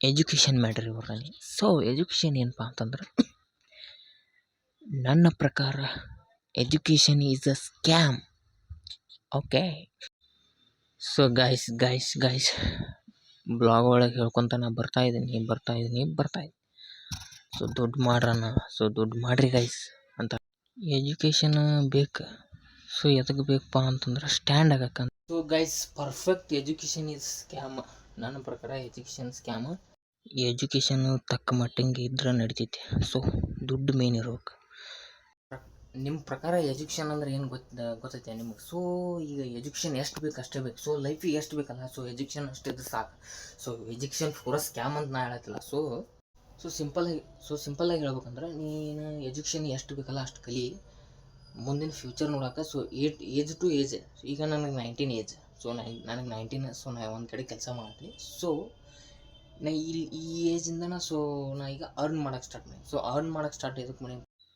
Education matter ಇವ್ರಲ್ಲಿ. So education ಏನಪ್ಪ ಅಂತಂದ್ರೆ ನನ್ನ ಪ್ರಕಾರ education is a scam. Okay. So guys blog ಒಳಗೆ ಹೇಳ್ಕೊತ ನಾ ಬರ್ತಾ ಇದ್ದೀನಿ. ಸೊ ದುಡ್ಡು ಮಾಡ್ರಿ ಗೈಸ್ ಅಂತ. ಎಜುಕೇಷನ್ ಬೇಕು. ಸೊ ಎದಕ್ಕೆ ಬೇಕಪ್ಪ ಅಂತಂದ್ರೆ ಸ್ಟ್ಯಾಂಡ್ ಆಗಕ್ಕಂತ. So guys, perfect education is scam. ನನ್ನ ಪ್ರಕಾರ ಎಜುಕೇಷನ್ ಸ್ಕ್ಯಾಮ್. ಈ ಎಜುಕೇಷನ್ ತಕ್ಕ ಮಟ್ಟಿಗೆ ಇದ್ರೆ ನಡಿತೈತಿ. ಸೊ ದುಡ್ಡು ಮೇನ್ ಇರ್ಬೇಕು. ನಿಮ್ಮ ಪ್ರಕಾರ ಎಜುಕೇಷನ್ ಅಂದ್ರೆ ಏನು ಗೊತ್ತೈತೆ ನಿಮಗೆ? ಸೊ ಈಗ ಎಜುಕೇಷನ್ ಎಷ್ಟು ಬೇಕು ಅಷ್ಟೇ ಬೇಕು. ಸೊ ಲೈಫಿಗೆ ಎಷ್ಟು ಬೇಕಲ್ಲ, ಸೊ ಎಜುಕೇಷನ್ ಅಷ್ಟಿದ್ರೆ ಸಾಕು. ಸೊ ಎಜುಕೇಷನ್ ಪೂರ ಸ್ಕ್ಯಾಮ್ ಅಂತ ನಾ ಹೇಳತ್ತಿಲ್ಲ. ಸೊ ಸಿಂಪಲ್ಲಾಗಿ ಹೇಳ್ಬೇಕಂದ್ರೆ, ನೀನು ಎಜುಕೇಷನ್ ಎಷ್ಟು ಬೇಕಲ್ಲ ಅಷ್ಟು ಕಲಿ, ಮುಂದಿನ ಫ್ಯೂಚರ್ ನೋಡೋಕೆ. ಸೊ ಏಜ್ ಟು ಏಜ್, ಈಗ ನನಗೆ 19 ಏಜ್. ಸೊ ನನಗೆ 19. ಸೊ ನಾ ಒಂದು ಕಡೆ ಕೆಲಸ ಮಾಡ್ತೀನಿ. ಸೊ ನಾ ಈ ಏಜಿಂದ ನಾ ಈಗ ಅರ್ನ್ ಮಾಡೋಕ್ಕೆ ಸ್ಟಾರ್ಟ್ ಮಾಡಿ. ಸೊ ಅರ್ನ್ ಮಾಡೋಕ್ಕೆ ಸ್ಟಾರ್ಟ್ ಇದಕ್ಕೆ ಮಾಡಿ.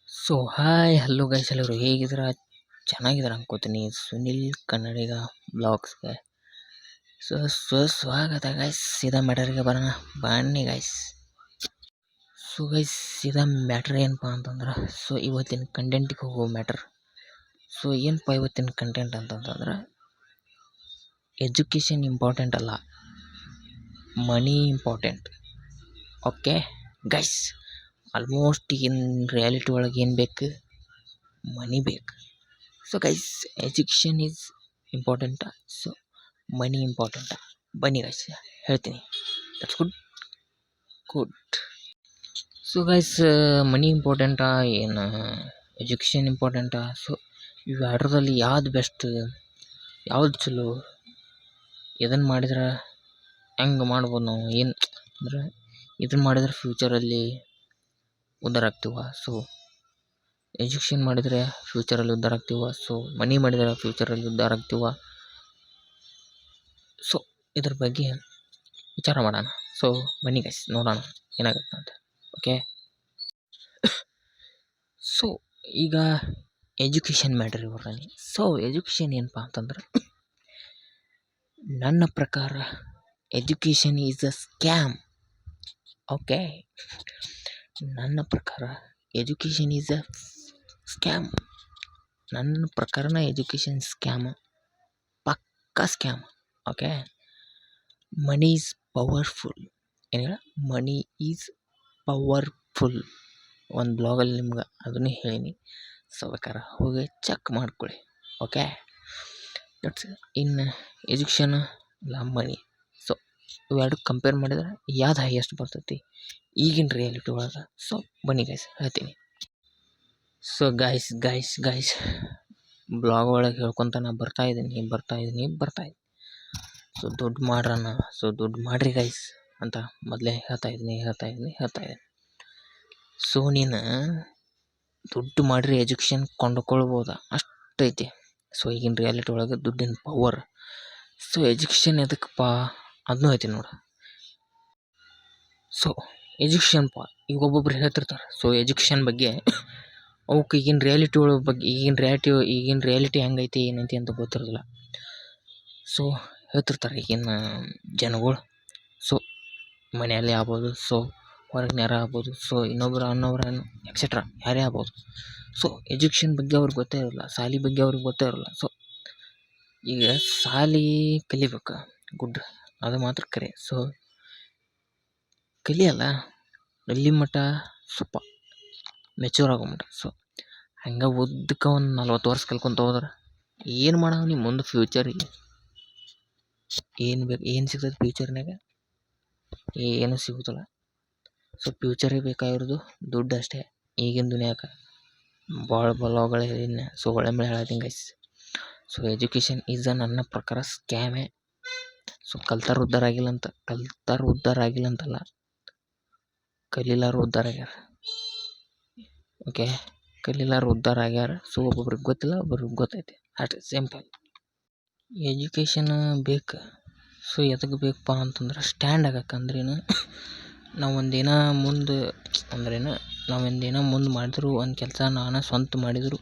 ಸೊ ಹಾಯ್ ಹಲೋ ಗೈಸ್, ಎಲ್ಲರೂ ಹೇಗಿದ್ದೀರಾ? ಚೆನ್ನಾಗಿದ್ದಾರೆ ಅನ್ಕೋತೀನಿ. ಸುನಿಲ್ ಕನ್ನಡಿಗ ಬ್ಲಾಗ್ಸ್ಗೆ ಸ್ವಾಗತ ಗೈಸ್. ಸೀದಾ ಮ್ಯಾಟರ್ಗೆ ಬರೋಣ ಬನ್ನಿ ಗೈಸ್. ಸೊ ಗೈಸ್, ಸೀದಾ ಮ್ಯಾಟ್ರ್ ಏನಪ್ಪ ಅಂತಂದ್ರೆ, ಸೊ ಇವತ್ತಿನ ಕಂಟೆಂಟಿಗೆ ಹೋಗೋ ಮ್ಯಾಟ್ರ್. ಸೊ ಏನಪ್ಪ ಇವತ್ತಿನ ಕಂಟೆಂಟ್ ಅಂತಂತಂದ್ರೆ, ಎಜುಕೇಷನ್ ಇಂಪಾರ್ಟೆಂಟ್ ಅಲ್ಲ, money important. Okay guys, almost ಈಗಿನ ರಿಯಾಲಿಟಿ ಒಳಗೆ ಏನು ಬೇಕು? ಮನಿ ಬೇಕು. ಸೊ ಗೈಸ್, ಎಜುಕೇಷನ್ ಈಸ್ ಇಂಪಾರ್ಟೆಂಟಾ? ಸೊ ಮನಿ ಇಂಪಾರ್ಟೆಂಟಾ? ಬನ್ನಿ ಗೈಸ್ ಹೇಳ್ತೀನಿ. That's good. So guys, money ಇಂಪಾರ್ಟೆಂಟಾ ಏನು ಎಜುಕೇಷನ್ ಇಂಪಾರ್ಟೆಂಟಾ? ಸೊ ಇವೆರಡರಲ್ಲಿ ಯಾವ್ದು ಬೆಸ್ಟ್, ಯಾವ್ದು ಚಲೋ, ಇದನ್ನು ಮಾಡಿದ್ರೆ ಹೆಂಗೆ ಮಾಡ್ಬೋದು ನಾವು, ಏನು ಅಂದ್ರೆ ಇದನ್ನು ಮಾಡಿದ್ರೆ ಫ್ಯೂಚರಲ್ಲಿ ಉದ್ಧಾರ ಆಗ್ತೀವ. ಸೊ ಎಜುಕೇಷನ್ ಮಾಡಿದರೆ ಫ್ಯೂಚರಲ್ಲಿ ಉದ್ಧಾರ ಆಗ್ತೀವ. ಸೊ ಮನಿ ಮಾಡಿದರೆ ಫ್ಯೂಚರಲ್ಲಿ ಉದ್ಧಾರ ಆಗ್ತೀವ. ಸೊ ಇದ್ರ ಬಗ್ಗೆ ವಿಚಾರ ಮಾಡೋಣ. ಸೊ ಬನ್ನಿ ಗೈಸ್, ನೋಡೋಣ ಏನಾಗುತ್ತೆ ಅಂತ. ಓಕೆ. ಸೊ ಈಗ ಎಜುಕೇಷನ್ ಮ್ಯಾಟ್ರ್ ಇವ್ರಲ್ಲಿ. ಸೊ ಎಜುಕೇಷನ್ ಏನಪ್ಪ ಅಂತಂದ್ರೆ, ನನ್ನ ಪ್ರಕಾರ education is a scam. Okay. ನನ್ನ ಪ್ರಕಾರ ಎಜುಕೇಷನ್ ಈಸ್ ಅ ಸ್ಕ್ಯಾಮ್. ನನ್ನ ಪ್ರಕಾರನ ಎಜುಕೇಷನ್ ಸ್ಕ್ಯಾಮ್, ಪಕ್ಕಾ scam. Okay. Money is powerful. ಏನು ಹೇಳ? Money is powerful. ಒಂದು ಬ್ಲಾಗಲ್ಲಿ ನಿಮ್ಗೆ ಅದನ್ನೇ ಹೇಳೀನಿ. ಸೊ ಬೇಕಾರೆ ಹೋಗಿ ಚೆಕ್ ಮಾಡ್ಕೊಳ್ಳಿ. ಓಕೆ. ದಟ್ಸ್ ಇನ್ನು ಎಜುಕೇಷನ್ ಇಲ್ಲ ಮನಿ. ಸೊ ಇವೆರಡು ಕಂಪೇರ್ ಮಾಡಿದ್ರೆ ಯಾವ್ದು ಹೈಯೆಸ್ಟ್ ಬರ್ತೈತಿ ಈಗಿನ ರಿಯಾಲಿಟಿ ಒಳಗೆ? ಸೊ ಬನ್ನಿ ಗೈಸ್ ಹೇಳ್ತೀನಿ. ಸೊ ಗೈಸ್ ಬ್ಲಾಗ್ ಒಳಗೆ ಹೇಳ್ಕೊತ ನಾ ಬರ್ತಾ ಇದ್ದೀನಿ. ಸೊ ದುಡ್ಡು ಮಾಡ್ರಿ ಗೈಸ್ ಅಂತ ಮೊದಲೇ ಹೇಳ್ತಾ ಇದ್ದೀನಿ. ಸೊ ನೀನು ದುಡ್ಡು ಮಾಡ್ರಿ, ಎಜುಕೇಷನ್ ಕೊಂಡ್ಕೊಳ್ಬೋದ ಅಷ್ಟೈತಿ. ಸೊ ಈಗಿನ ರಿಯಾಲಿಟಿ ಒಳಗೆ ದುಡ್ಡಿನ ಪವರ್. ಸೊ ಎಜುಕೇಷನ್ ಎದಕ್ಕಪ್ಪ ಅದನ್ನೂ ಐತಿ ನೋಡು. ಸೊ ಎಜುಕೇಷನ್ಪ ಈಗ ಒಬ್ಬೊಬ್ರು ಹೇಳ್ತಿರ್ತಾರೆ. ಸೊ ಎಜುಕೇಷನ್ ಬಗ್ಗೆ ಅವಕ್ಕೆ ಈಗಿನ ರಿಯಾಲಿಟಿ ಹೆಂಗೈತಿ ಏನೈತಿ ಅಂತ ಗೊತ್ತಿರೋದಿಲ್ಲ. ಸೊ ಹೇಳ್ತಿರ್ತಾರೆ ಈಗಿನ ಜನಗಳು. ಸೊ ಮನೆಯಲ್ಲಿ ಆಗ್ಬೋದು, ಸೊ ಹೊರಗಿನ್ಯಾರ ಆಗ್ಬೋದು, ಸೊ ಇನ್ನೊಬ್ರು ಎಕ್ಸೆಟ್ರಾ ಯಾರೇ ಆಗ್ಬೋದು. ಸೊ ಎಜುಕೇಷನ್ ಬಗ್ಗೆ ಅವ್ರಿಗೆ ಗೊತ್ತೇ ಇರೋಲ್ಲ, ಶಾಲೆ ಬಗ್ಗೆ ಅವ್ರಿಗೆ ಗೊತ್ತೇ ಇರೋಲ್ಲ. ಸೊ ಈಗ ಶಾಲೆ ಕಲಿಬೇಕು, ಗುಡ್, ಅದು ಮಾತ್ರ ಕರೆ. ಸೊ ಕಲಿಯಲ್ಲ ಎಲ್ಲಿ ಮಟ್ಟ ಸ್ವಲ್ಪ ಮೆಚೂರ್ ಆಗೋ ಮಟ್ಟ. ಸೊ ಹಂಗೆ ಉದ್ದಕ್ಕೆ ಒಂದು 40 ವರ್ಷ ಕಲ್ಕೊಂತ ಹೋದ್ರೆ ಏನು ಮಾಡೋ ನಿಮ್ಮ ಮುಂದೆ ಫ್ಯೂಚರಿಗೆ? ಏನು ಬೇಕು, ಏನು ಸಿಗ್ತದೆ ಫ್ಯೂಚರ್ನಾಗ? ಏನೂ ಸಿಗೋದಿಲ್ಲ. ಸೊ ಫ್ಯೂಚರಿಗೆ ಬೇಕಾಗಿರೋದು ದುಡ್ಡು ಅಷ್ಟೇ ಈಗಿನ ದುನಿಯಾಕ. ಭಾಳ ಬಲಗಳೇ ಹೇಳಿನ. ಸೊ ಒಳ್ಳೆ ಮೇಲೆ ಹೇಳ್ತೀನಿ ಗೈಸ್. ಸೊ ಎಜುಕೇಷನ್ ಈಸ್ ನನ್ನ ಪ್ರಕಾರ ಸ್ಕ್ಯಾಮೇ. ಸೊ ಕಲ್ತಾರ ಉದ್ಧಾರ ಆಗಿಲ್ಲ ಅಂತಲ್ಲ, ಕಲೀಲಾರು ಉದ್ಧಾರ ಆಗ್ಯಾರ. ಓಕೆ, ಕಲೀಲಾರು ಉದ್ಧಾರ ಆಗ್ಯಾರ. ಸೊ ಒಬ್ಬೊಬ್ರಿಗೆ ಗೊತ್ತಿಲ್ಲ, ಒಬ್ಬೊಬ್ರಿಗೆ ಗೊತ್ತೈತೆ. ಅಷ್ಟೇ ಸಿಂಪಲ್. ಎಜುಕೇಷನ್ ಬೇಕು. ಸೊ ಎದಕ್ಕೆ ಬೇಕಪ್ಪ ಅಂತಂದ್ರೆ ಸ್ಟ್ಯಾಂಡ್ ಆಗಕ್ಕಂದ್ರೇನು, ನಾವು ಒಂದಿನ ಮುಂದೆ ಮಾಡಿದ್ರು, ಒಂದು ಕೆಲಸ ನಾನು ಸ್ವಂತ ಮಾಡಿದ್ರು,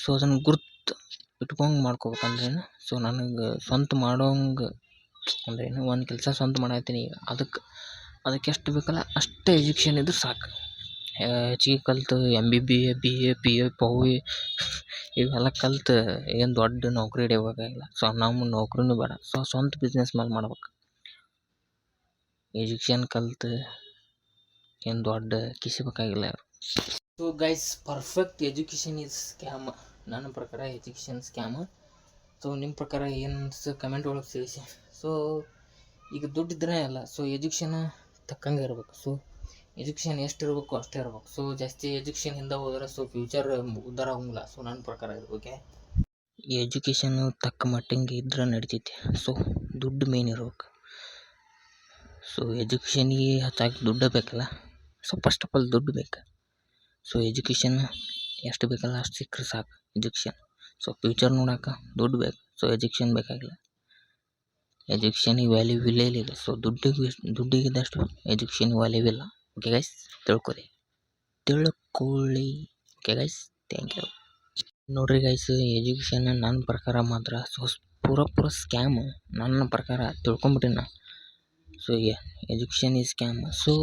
ಸೊ ಅದನ್ನು ಗುರ್ತು ಇಟ್ಕೊಂಡ್ ಮಾಡ್ಕೋಬೇಕಂದ್ರೇನು. ಸೊ ನನಗೆ ಸ್ವಂತ ಮಾಡೋಂಗೆ ಅಂದ್ರೇನು, ಒಂದು ಕೆಲಸ ಸ್ವಂತ ಮಾಡತ್ತೀನಿ ಈಗ, ಅದಕ್ಕೆ ಅದಕ್ಕೆ ಎಷ್ಟು ಬೇಕಲ್ಲ ಅಷ್ಟೇ ಎಜುಕೇಷನ್ ಇದ್ರೆ ಸಾಕು. ಹೆಚ್ಚಿಗೆ ಕಲ್ತು MBBA BA PA ಪೌವಿ ಇವೆಲ್ಲ ಕಲ್ತು ಏನು ದೊಡ್ಡ ನೌಕರಿ ಹಿಡಿಬೇಕಾಗಿಲ್ಲ. ಸೊ ನಮ್ಮ ನೌಕರಿನೂ ಬೇಡ. ಸೊ ಸ್ವಂತ ಬಿಸ್ನೆಸ್ ಮೇಲೆ ಮಾಡ್ಬೇಕು. ಎಜುಕೇಷನ್ ಕಲ್ತು ಏನು ದೊಡ್ಡ ಕಿಸಿಬೇಕಾಗಿಲ್ಲ ಯಾರು. So guys, perfect education is scam. ನನ್ನ ಪ್ರಕಾರ ಎಜುಕೇಷನ್ ಸ್ಕ್ಯಾಮ್. ಸೊ ನಿಮ್ಮ ಪ್ರಕಾರ ಏನು ಅನ್ಸುತ್ತೆ ಕಮೆಂಟ್ ಒಳಗೆ ತಿಳಿಸಿ. ಸೊ ಈಗ ದುಡ್ಡಿದ್ರೆ ಅಲ್ಲ, ಸೊ ಎಜುಕೇಷನ್ ತಕ್ಕಂಗೆ ಇರಬೇಕು. ಸೊ ಎಜುಕೇಷನ್ ಎಷ್ಟು ಇರಬೇಕು ಅಷ್ಟೇ ಇರ್ಬೇಕು. ಸೊ ಜಾಸ್ತಿ ಎಜುಕೇಷನ್ ಹಿಂದೆ ಹೋದ್ರೆ ಸೊ ಫ್ಯೂಚರ್ ಉದ್ಧಾರ ಆಗೋಂಗಿಲ್ಲ. ಸೊ ನನ್ನ ಪ್ರಕಾರ ಇದು ಓಕೆ. ಎಜುಕೇಷನ್ನು ತಕ್ಕ ಮಟ್ಟಿಗೆ ಇದ್ರೆ ನಡಿತೈತಿ. ಸೊ ದುಡ್ಡು ಮೇನ್ ಇರ್ಬೇಕು. ಸೊ ಎಜುಕೇಷನ್ಗೆ ಹೆಚ್ಚಾಗಿ ದುಡ್ಡು ಬೇಕಲ್ಲ. ಸೊ ಫಸ್ಟ್ ಆಫ್ ಆಲ್ ದುಡ್ಡು ಬೇಕು. ಸೊ ಎಜುಕೇಷನ್ ಎಷ್ಟು ಬೇಕಲ್ಲ ಅಷ್ಟು ಸಿಕ್ಕರೆ ಸಾಕು. ಎಜುಕೇಷನ್ ಸೊ ಫ್ಯೂಚರ್ ನೋಡೋಕೆ ದುಡ್ಡು ಬೇಕು. ಸೊ ಎಜುಕೇಷನ್ ಬೇಕಾಗಿಲ್ಲ. ಎಜುಕೇಷನಿಗೆ ವ್ಯಾಲ್ಯೂ ಇಲ್ಲೇ ಇಲ್ಲ. ಸೊ ದುಡ್ಡಿಗಿದ್ದಷ್ಟು ಎಜುಕೇಷನ್ ವ್ಯಾಲ್ಯೂ ಇಲ್ಲ. ಓಕೆ ಗೈಸ್, ತಿಳ್ಕೊಳ್ಳಿ. Okay guys, thank you. ನೋಡ್ರಿ ಗೈಸ್, ಎಜುಕೇಷನ್ ನನ್ನ ಪ್ರಕಾರ ಮಾತ್ರ ಸೊ ಪೂರ ಸ್ಕ್ಯಾಮು. ನನ್ನ ಪ್ರಕಾರ ತಿಳ್ಕೊಂಬಿಟ್ಟಿನಿ ನಾ. ಸೊ ಎಜುಕೇಷನ್ ಈ ಸ್ಕ್ಯಾಮ್. ಸೊ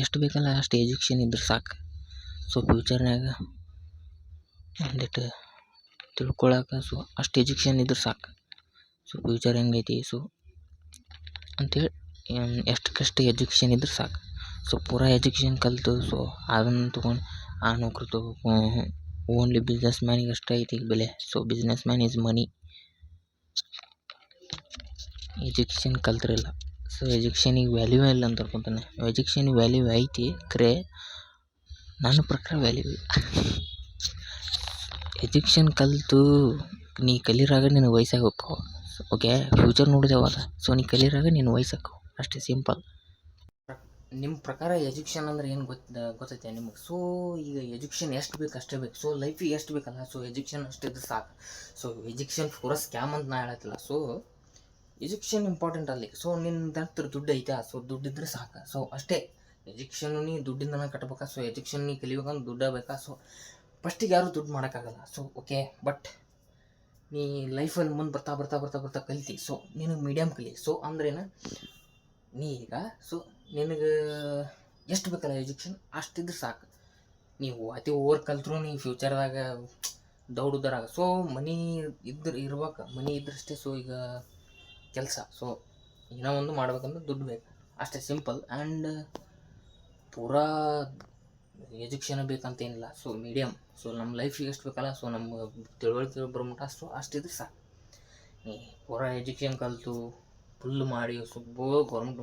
ಎಷ್ಟು ಬೇಕಲ್ಲ ಅಷ್ಟು ಎಜುಕೇಷನ್ ಇದ್ರೆ ಸಾಕು. ಸೊ ಫ್ಯೂಚರ್ನಾಗ ಒಂದಿಟ್ಟು ತಿಳ್ಕೊಳಕ್ಕೆ ಸೊ ಅಷ್ಟು ಎಜುಕೇಷನ್ ಇದ್ರೆ ಸಾಕು. ಸೊ ಫ್ಯೂಚರ್ ಹೆಂಗೈತಿ ಸೊ ಅಂಥೇಳಿ ಎಷ್ಟಕ್ಕಷ್ಟು ಎಜುಕೇಷನ್ ಇದ್ರೆ ಸಾಕು. ಸೊ ಪೂರಾ ಎಜುಕೇಷನ್ ಕಲಿತು ಸೊ ಅದನ್ನು ತೊಗೊಂಡು ಆ ನೌಕರಿ ತೊಗೋಬೇಕು. ಓನ್ಲಿ ಬಿಸ್ನೆಸ್ ಮ್ಯಾನಿಗೆ ಅಷ್ಟೇ ಐತಿ ಈಗ ಬೆಲೆ. So business man is money. Education ಕಲ್ತಿರಲ್ಲ. ಸೊ ಎಜುಕೇಷನಿಗೆ ವ್ಯಾಲ್ಯೂ ಇಲ್ಲ ಅಂತ ಅನ್ಕೊತಾನೆ. ಎಜುಕೇಷನ್ ವ್ಯಾಲ್ಯೂ ಐತಿ ಖರೆ, ನನ್ನ ಪ್ರಕಾರ ವ್ಯಾಲ್ಯೂ ಇಲ್ಲ. ಎಜುಕೇಷನ್ ಕಲಿತು ನೀ ಕಲಿರಾಗ ನಿನ್ನ ವಯಸ್ಸಾಗಿ ಹೋಕ್ಕೋ. ಓಕೆ, ಫ್ಯೂಚರ್ ನೋಡಿದೆ ಅವಾಗ. ಸೊ ನೀ ಕಲಿರಾಗ ನಿನ್ನ ವಯಸ್ಸಾಕೋ, ಅಷ್ಟೇ ಸಿಂಪಲ್. ನಿಮ್ಮ ಪ್ರಕಾರ ಎಜುಕೇಷನ್ ಅಂದ್ರೆ ಏನು ಗೊತ್ತೈತೆ ನಿಮಗೆ? ಸೊ ಈಗ ಎಜುಕೇಷನ್ ಎಷ್ಟು ಬೇಕು ಅಷ್ಟೇ ಬೇಕು. ಸೊ ಲೈಫಿಗೆ ಎಷ್ಟು ಬೇಕಲ್ಲ ಸೊ ಎಜುಕೇಷನ್ ಅಷ್ಟಿದ್ರೆ ಸಾಕು. ಸೊ ಎಜುಕೇಷನ್ ಪೂರ ಸ್ಕ್ಯಾಮ್ ಅಂತ ನಾ ಹೇಳತ್ತಿಲ್ಲ. ಸೊ ಎಜುಕೇಷನ್ ಇಂಪಾರ್ಟೆಂಟ್ ಅಲ್ಲಿ. ಸೊ ನಿನ್ನ ಹತ್ರ ದುಡ್ಡು ಐತಾ? ಸೊ ದುಡ್ಡಿದ್ರೆ ಸಾಕು. ಸೊ ಅಷ್ಟೇ. ಎಜುಕೇಷನ್ ನೀ ದುಡ್ಡಿಂದನೇ ಕಟ್ಬೇಕಾ? ಸೊ ಎಜುಕೇಷನ್ ನೀ ಕಲಿಬೇಕಂದ್ರೆ ದುಡ್ಡ ಬೇಕಾ? ಸೊ ಫಸ್ಟಿಗೆ ಯಾರೂ ದುಡ್ಡು ಮಾಡೋಕ್ಕಾಗಲ್ಲ. ಸೊ ಓಕೆ, ಬಟ್ ನೀ ಲೈಫಲ್ಲಿ ಮುಂದೆ ಬರ್ತಾ ಕಲಿತಿ. ಸೊ ನಿನಗೆ ಮೀಡಿಯಮ್ ಕಲಿ. ಸೊ ಅಂದ್ರೇನು, ನೀ ಈಗ ಸೊ ನಿನಗೆ ಎಷ್ಟು ಬೇಕಲ್ಲ ಎಜುಕೇಷನ್ ಅಷ್ಟಿದ್ರೆ ಸಾಕು. ನೀವು ಅತಿ ಓವರ್ ಕಲ್ತ್ರು ನೀ ಫ್ಯೂಚರ್ದಾಗ ದೌಡುದಾರಾಗ. ಸೊ ಮನಿ ಇರ್ಬೇಕು. ಮನಿ ಇದ್ರಷ್ಟೇ ಸೊ ಈಗ ಕೆಲಸ. ಸೊ ಏನೋ ಒಂದು ಮಾಡ್ಬೇಕಂದ್ರೆ ದುಡ್ಡು ಬೇಕು, ಅಷ್ಟೇ ಸಿಂಪಲ್. ಆ್ಯಂಡ್ ಪೂರಾ ಎಜುಕೇಷನ್ ಬೇಕಂತೇನಿಲ್ಲ. So medium. ಸೊ ನಮ್ಮ ಲೈಫಿಗೆ ಎಷ್ಟು ಬೇಕಲ್ಲ ಸೊ ನಮ್ಮ ತಿಳುವಳಿಕೆ ಬರೋಮಟ್ಟ ಅಷ್ಟಿದ್ರೆ ಸಾಕು. ನೀ ಪೂರಾ ಎಜುಕೇಷನ್ ಕಲಿತು ಫುಲ್ ಮಾಡಿ ಸೊ ಗೌರ್ಮೆಂಟ್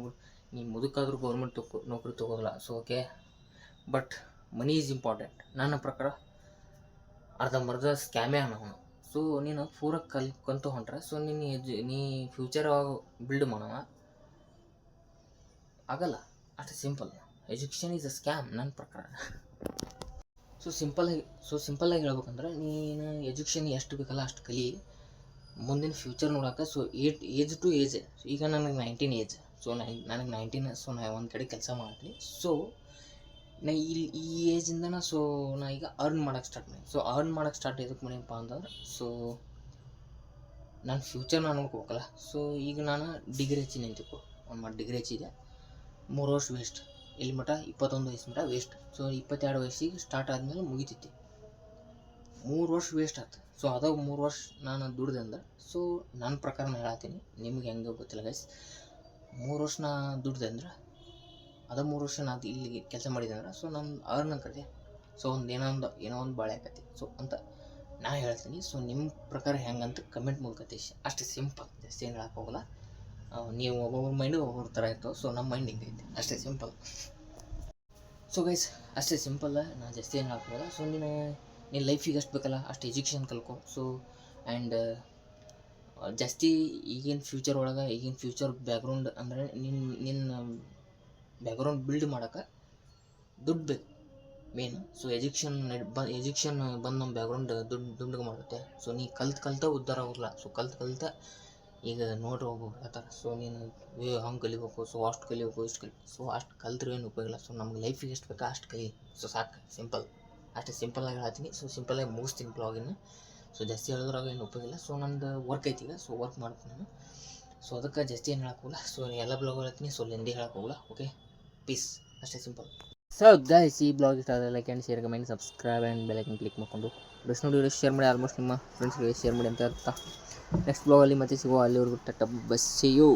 ನೀ ಮುದುಕಾದ್ರೂ ಗೌರ್ಮೆಂಟ್ ನೌಕರಿ ತೊಗೋಲ್ಲ. So okay, but money is important. ನನ್ನ ಪ್ರಕಾರ ಅರ್ಧಂಬರ್ಧ ಸ್ಕ್ಯಾಮೇ ಅವನು. ಸೊ ನೀನು ಪೂರ ಕಲ್ತು ಹೊಂಟ್ರೆ ಸೊ ನೀ ಫ್ಯೂಚರ್ ಬಿಲ್ಡ್ ಮಾಡೋಣ ಆಗಲ್ಲ. ಅಷ್ಟೇ simple. Education is a scam ನನ್ನ ಪ್ರಕಾರ. ಸೊ ಸಿಂಪಲ್ಲಾಗಿ ಹೇಳ್ಬೇಕಂದ್ರೆ ನೀನು ಎಜುಕೇಷನ್ ಎಷ್ಟು ಬೇಕಲ್ಲ ಅಷ್ಟು ಕಲಿ. ಮುಂದಿನ ಫ್ಯೂಚರ್ ನೋಡೋಕೆ ಸೊ ಏಜ್ ಟು ಏಜ್. ಈಗ ನನಗೆ 19 ಏಜ್. ಸೊ ನನಗೆ 19. ಸೊ ನಾ ಒಂದು ಕಡೆ ಕೆಲಸ ಮಾಡ್ತೀನಿ. ಸೊ ನಾ ಈ ಏಜಿಂದ ಸೊ ನಾ ಈಗ ಅರ್ನ್ ಮಾಡೋಕ್ಕೆ ಸ್ಟಾರ್ಟ್ ಮಾಡಿ. ಸೊ ಅರ್ನ್ ಮಾಡೋಕ್ಕೆ ಸ್ಟಾರ್ಟ್ ಎದಕ್ಕೆ ಮಾಡಿಯಪ್ಪ ಅಂತಂದ್ರೆ ಸೊ ನನ್ನ ಫ್ಯೂಚರ್ ನಾನು ನೋಡ್ಕೋಬೇಕಲ್ಲ. ಸೊ ಈಗ ನಾನು ಡಿಗ್ರಿ ಹಚ್ಚಿ ನಿಂತಿಕೋ, ಒಂದು ಡಿಗ್ರಿ ಹಚ್ಚಿದೆ. 3 ವರ್ಷ ವೇಸ್ಟ್. ಇಲ್ಲಿ ಮಟ್ಟ 21 ವಯಸ್ಸು ಮಟ್ಟ ವೇಸ್ಟ್. ಸೊ 22 ವಯಸ್ಸಿಗೆ ಸ್ಟಾರ್ಟ್ ಆದಮೇಲೆ ಮುಗಿತೈತಿ. 3 ವರ್ಷ ವೇಸ್ಟ್ ಆಯ್ತು. ಸೊ ಅದಾಗ 3 ವರ್ಷ ನಾನು ದುಡ್ದೆ ಅಂದ್ರೆ ಸೊ ನನ್ನ ಪ್ರಕಾರ ನಾನು ಹೇಳ್ತೀನಿ, ನಿಮ್ಗೆ ಹೆಂಗೆ ಗೊತ್ತಿಲ್ಲ ಗೈಸ್. 3 ವರ್ಷ ನಾ ದುಡ್ದೆ ಅಂದ್ರೆ ಅದ 3 ವರ್ಷ ನಾನು ಇಲ್ಲಿ ಕೆಲಸ ಮಾಡಿದೆ ಅಂದ್ರೆ ಸೊ ನನ್ನ ಅರ್ನ್ ಆಕತಿ. ಸೊ ಏನೋ ಒಂದು ಬಾಳೆ ಆಕತಿ. ಸೊ ಅಂತ ನಾ ಹೇಳ್ತೀನಿ. ಸೊ ನಿಮ್ಮ ಪ್ರಕಾರ ಹೆಂಗಂತ ಕಮೆಂಟ್ ಮೂಲಕ ತಿಳಿಸಿ. ಅಷ್ಟೇ ಸಿಂಪಲ್. ಜಾಸ್ತಿ ಏನು ಹೇಳಕ್ಕೆ ಹೋಗಲ್ಲ. ನೀವು ಒಬ್ಬೊಬ್ಬರ ಮೈಂಡು ಒಬ್ಬೊಬ್ಬರ ಥರ ಇರ್ತವೆ. ಸೊ ನಮ್ಮ ಮೈಂಡ್ ಹಿಂಗೈತೆ, ಅಷ್ಟೇ ಸಿಂಪಲ್. ಸೊ ಗೈಸ್, ಅಷ್ಟೇ ಸಿಂಪಲ್. ನಾನು ಜಾಸ್ತಿ ಏನು ಹೇಳಕ್ಕೆ ಹೋಗಲ್ಲ. ಸೊ ನಿನ್ನ ಲೈಫಿಗೆ ಎಷ್ಟು ಬೇಕಲ್ಲ ಅಷ್ಟು ಎಜುಕೇಷನ್ ಕಲ್ಕೊ. ಸೊ ಆ್ಯಂಡ್ ಜಾಸ್ತಿ ಈಗಿನ ಫ್ಯೂಚರ್ ಒಳಗೆ ಈಗಿನ ಫ್ಯೂಚರ್ ಬ್ಯಾಕ್ಗ್ರೌಂಡ್ ಅಂದರೆ ನಿನ್ನ ಬ್ಯಾಕ್ಗ್ರೌಂಡ್ ಬಿಲ್ಡ್ ಮಾಡೋಕೆ ದುಡ್ಡು ಬೇಕು ಮೇನ್. ಸೊ ಎಜುಕೇಷನ್ ಬಂದು ನಮ್ಮ ಬ್ಯಾಕ್ಗ್ರೌಂಡ್ ದುಡ್ಡು ಮಾಡುತ್ತೆ. ಸೊ ನೀ ಕಲ್ತ ಉದ್ಧಾರ ಆಗೋಲ್ಲ. ಸೊ ಕಲ್ತ ಈಗ ನೋಡ್ರಿ ಒಬ್ಬೊಬ್ರು ಹೇಳ್ತಾರೆ ಸೊ ನೀನು ಹಂಗೆ ಕಲಿಬೇಕು, ಸೊ ಅಷ್ಟು ಕಲಿಬೇಕು, ಇಷ್ಟು ಕಲಿಬೇಕು. ಸೊ ಅಷ್ಟು ಕಲ್ತ್ರೆ ಏನು ಉಪಯೋಗ ಇಲ್ಲ. ಸೊ ನಮ್ಗೆ ಲೈಫಿಗೆ ಎಷ್ಟು ಬೇಕಾ ಅಷ್ಟು ಕಲಿ. ಸೊ ಸಾಕು, ಸಿಂಪಲ್. ಅಷ್ಟೇ ಸಿಂಪಲ್ಲಾಗಿ ಹೇಳ್ತೀನಿ. ಸೊ ಸಿಂಪಲ್ಲಾಗಿ ಮುಗಿಸ್ತೀನಿ ಬ್ಲಾಗಿನ. ಸೊ ಜಾಸ್ತಿ ಹೇಳಿದ್ರಾಗ ಏನು ಉಪಯೋಗ ಇಲ್ಲ. ಸೊ ನಂದು ವರ್ಕ್ ಐತಿ ಈಗ. ಸೊ ವರ್ಕ್ ಮಾಡ್ತೀನಿ ನಾನು. ಸೊ ಅದಕ್ಕೆ ಜಾಸ್ತಿ ಏನು ಹೇಳೋಕ್ಕೋಗಲ್ಲ. ಸೊ ಎಲ್ಲ ಬ್ಲಾಗ್ ಹೇಳ್ತೀನಿ. ಸೊ ಲೆಂದಿ ಹೇಳೋಕ್ಕೋಗಲ್ಲ. ಓಕೆ. ಪೀಸ್ ಅಷ್ಟೇ ಸಿಂಪಲ್. ಸೊ ಗೈಸ್, ಈ ಬ್ಲಾಗ್ ಇಷ್ಟ ಆದರೆ like and share, comment, subscribe and bell icon click ಮಾಡಿಕೊಂಡು ನೋಡಿ ಶೇರ್ ಮಾಡಿ. ಆಲ್ಮೋಸ್ಟ್ ನಿಮ್ಮ ಫ್ರೆಂಡ್ಸ್ಗಳಿಗೆ ಶೇರ್ ಮಾಡಿ ಅಂತ ಅರ್ಥ. ನೆಕ್ಸ್ಟ್ ಬ್ಲಾಗಲ್ಲಿ ಮತ್ತೆ ಸಿಗುವ. ಅಲ್ಲಿವರೆಗೂ ಟಾಟಾ ಬೈ, ಸೀ ಯು.